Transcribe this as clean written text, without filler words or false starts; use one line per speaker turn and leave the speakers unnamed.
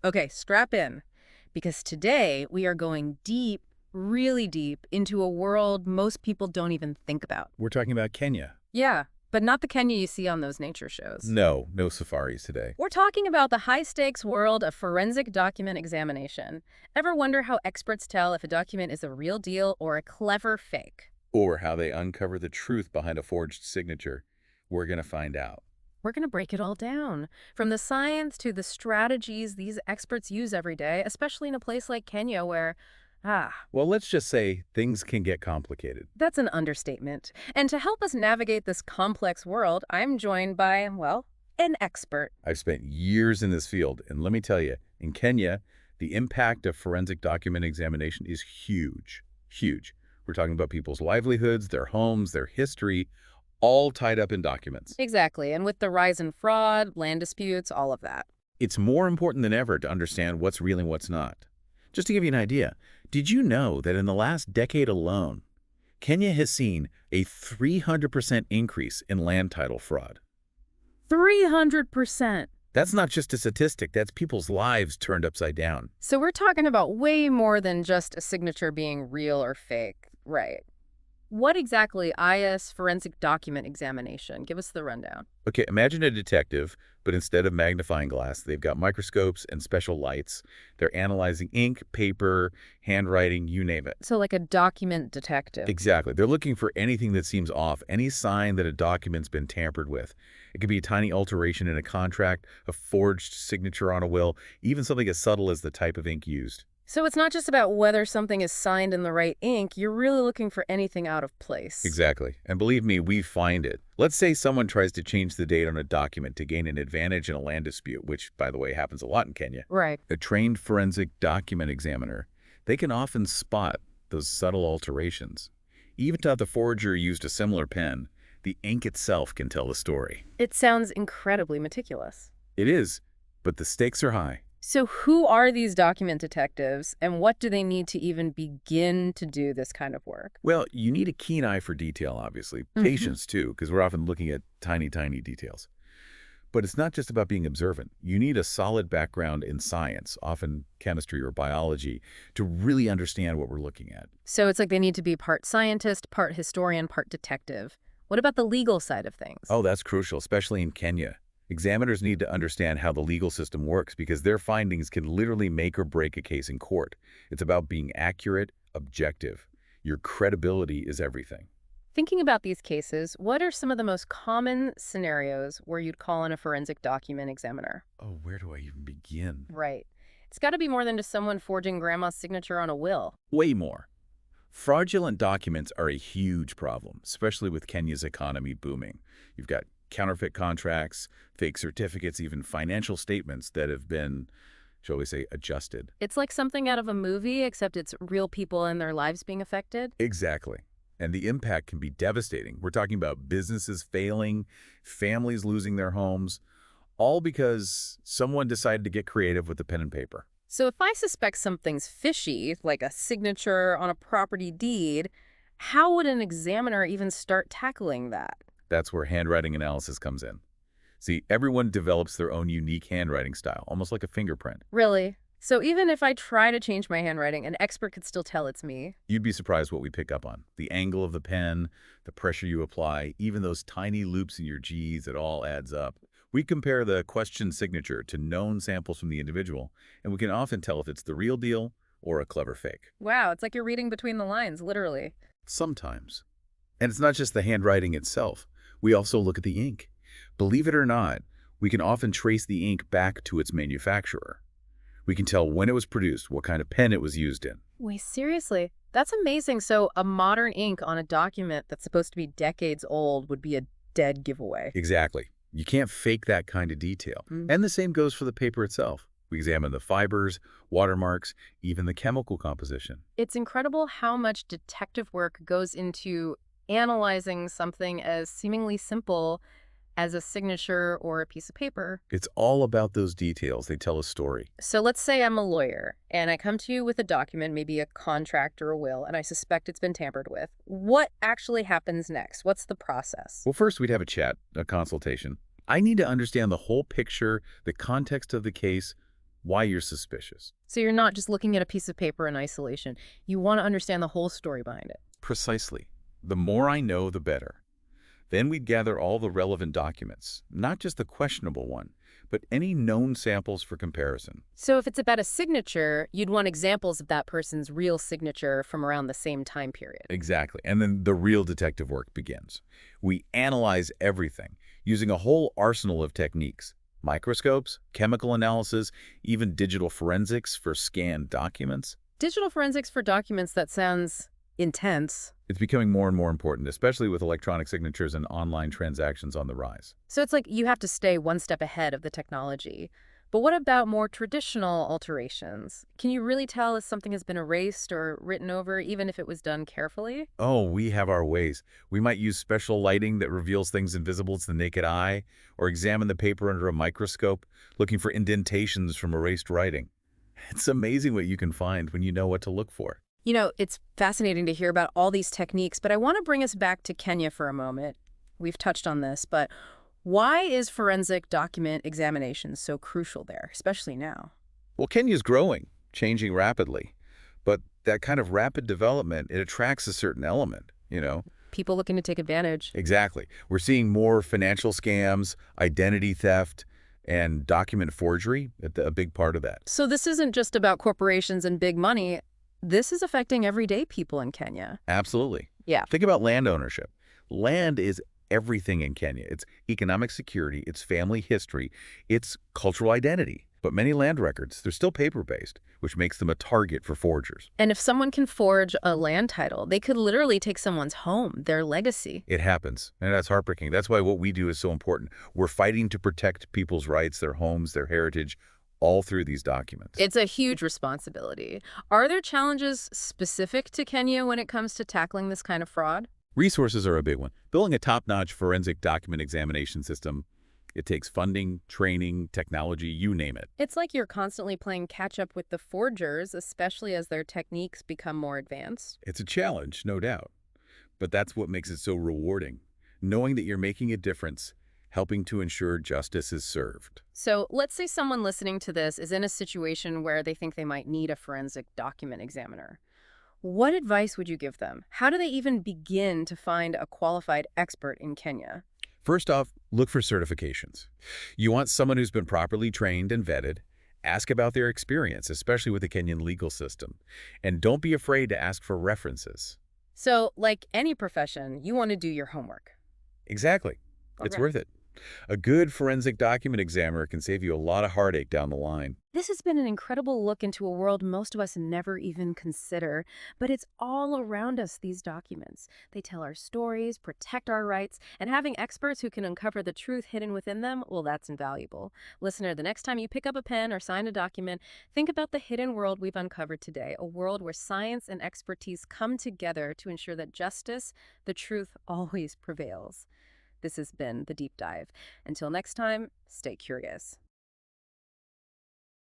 Okay, strap in, because today we are going deep, really deep, into a world most people don't even think about.
We're talking about Kenya.
Yeah, but not the Kenya you see on those nature shows.
No, no safaris today.
We're talking about the high-stakes world of forensic document examination. Ever wonder how experts tell if a document is a real deal or a clever fake?
Or how they uncover the truth behind a forged signature. We're going to find out.
We're going to break it all down, from the science to the strategies these experts use every day, especially in a place like Kenya where,
Well, let's just say things can get complicated.
that's an understatement. And to help us navigate this complex world, I'm joined by, well, an expert.
I've spent years in this field, and let me tell you, in Kenya, the impact of forensic document examination is huge. Huge. We're talking about people's livelihoods, their homes, their history, all tied up in documents.
Exactly. And with the rise in fraud, land disputes, all of that.
It's more important than ever to understand what's real and what's not. Just to give you an idea, did you know that in the last decade alone, Kenya has seen a 300% increase in land title fraud?
300%.
That's not just a statistic, that's people's lives turned upside down.
So we're talking about way more than just a signature being real or fake. Right. What exactly is forensic document examination? Give us the rundown.
Okay, imagine a detective, but instead of magnifying glass, they've got microscopes and special lights. They're analyzing ink, paper, handwriting, you name it.
So like a document detective.
Exactly. They're looking for anything that seems off, any sign that a document's been tampered with. It could be a tiny alteration in a contract, a forged signature on a will, even something as subtle as the type of ink used.
So it's not just about whether something is signed in the right ink, you're really looking for anything out of place.
Exactly. And believe me, we find it. Let's say someone tries to change the date on a document to gain an advantage in a land dispute, which, by the way, happens a lot in Kenya.
Right.
A trained forensic document examiner, they can often spot those subtle alterations. Even if the forger used a similar pen, the ink itself can tell the story.
It sounds incredibly meticulous.
It is, but the stakes are high.
So who are these document detectives, and what do they need to even begin to do this kind of work?
Well, you need a keen eye for detail, obviously. Patience, too, because we're often looking at tiny, tiny details. But it's not just about being observant. You need a solid background in science, often chemistry or biology, to really understand what we're looking at.
So it's like they need to be part scientist, part historian, part detective. What about the legal side of things?
Oh, that's crucial, especially in Kenya. Examiners need to understand how the legal system works because their findings can literally make or break a case in court. It's about being accurate, objective. Your credibility is everything.
Thinking about these cases, what are some of the most common scenarios where you'd call in a forensic document examiner?
Oh, where do I even begin?
Right. It's got to be more than just someone forging grandma's signature on a will.
Way more. Fraudulent documents are a huge problem, especially with Kenya's economy booming. You've got counterfeit contracts, fake certificates, even financial statements that have been, shall we say, adjusted.
It's like something out of a movie, except it's real people and their lives being affected.
Exactly. And the impact can be devastating. We're talking about businesses failing, families losing their homes, all because someone decided to get creative with the pen and paper.
So if I suspect something's fishy, like a signature on a property deed, how would an examiner even start tackling that?
That's where handwriting analysis comes in. See, everyone develops their own unique handwriting style, almost like a fingerprint.
Really? So even if I try to change my handwriting, an expert could still tell it's me?
You'd be surprised what we pick up on. The angle of the pen, the pressure you apply, even those tiny loops in your G's, it all adds up. We compare the question signature to known samples from the individual, and we can often tell if it's the real deal or a clever fake.
Wow, it's like you're reading between the lines, literally.
Sometimes. And it's not just the handwriting itself. We also look at the ink. Believe it or not, we can often trace the ink back to its manufacturer. We can tell when it was produced, what kind of pen it was used in.
Wait, seriously? That's amazing. So a modern ink on a document that's supposed to be decades old would be a dead giveaway.
Exactly. You can't fake that kind of detail.
Mm.
And the same goes for the paper itself. We examine the fibers, watermarks, even the chemical composition.
It's incredible how much detective work goes into analyzing something as seemingly simple as a signature or a piece of paper.
It's all about those details. They tell a story.
So let's say I'm a lawyer and I come to you with a document, maybe a contract or a will, and I suspect it's been tampered with. What actually happens next? What's the process?
Well, first we'd have a chat, a consultation. I need to understand the whole picture, the context of the case, why you're suspicious.
So you're not just looking at a piece of paper in isolation. You want to understand the whole story behind it.
Precisely. The more I know, the better. Then we'd gather all the relevant documents, not just the questionable one, but any known samples for comparison.
So if it's about a signature, you'd want examples of that person's real signature from around the same time period.
Exactly. And then the real detective work begins. We analyze everything using a whole arsenal of techniques. Microscopes, chemical analysis, even digital forensics for scanned documents.
Digital forensics for documents, that sounds intense.
It's becoming more and more important, especially with electronic signatures and online transactions on the rise.
So it's like you have to stay one step ahead of the technology. But what about more traditional alterations? Can you really tell if something has been erased or written over, even if it was done carefully?
Oh, we have our ways. We might use special lighting that reveals things invisible to the naked eye, or examine the paper under a microscope, looking for indentations from erased writing. It's amazing what you can find when you know what to look for.
You know, it's fascinating to hear about all these techniques, but I want to bring us back to Kenya for a moment. We've touched on this, but why is forensic document examination so crucial there, especially now?
Well, Kenya's growing, changing rapidly, but that kind of rapid development, it attracts a certain element.
People looking to take advantage.
Exactly. We're seeing more financial scams, identity theft, and document forgery, a big part of that.
So this isn't just about corporations and big money. This is affecting everyday people in Kenya.
Absolutely.
Yeah.
Think about land ownership. Land is everything in Kenya. It's economic security, it's family history, it's cultural identity. But many land records, they're still paper-based, which makes them a target for forgers.
And if someone can forge a land title, they could literally take someone's home, their legacy.
It happens, and that's heartbreaking. That's why what we do is so important. We're fighting to protect people's rights, their homes, their heritage, all through these documents.
It's a huge responsibility. Are there challenges specific to Kenya when it comes to tackling this kind of fraud?
Resources are a big one. Building a top-notch forensic document examination system, it takes funding, training, technology, you name it.
It's like you're constantly playing catch-up with the forgers, especially as their techniques become more advanced.
It's a challenge, no doubt. But that's what makes it so rewarding. Knowing that you're making a difference, helping to ensure justice is served.
So let's say someone listening to this is in a situation where they think they might need a forensic document examiner. What advice would you give them? How do they even begin to find a qualified expert in Kenya?
First off, look for certifications. You want someone who's been properly trained and vetted. Ask about their experience, especially with the Kenyan legal system. And don't be afraid to ask for references.
So, like any profession, you want to do your homework.
Exactly. It's
Okay.
worth it. A good forensic document examiner can save you a lot of heartache down the line.
This has been an incredible look into a world most of us never even consider, but it's all around us, these documents. They tell our stories, protect our rights, and having experts who can uncover the truth hidden within them, well, that's invaluable. Listener, the next time you pick up a pen or sign a document, think about the hidden world we've uncovered today, a world where science and expertise come together to ensure that justice, the truth, always prevails. This has been The Deep Dive. Until next time, stay curious.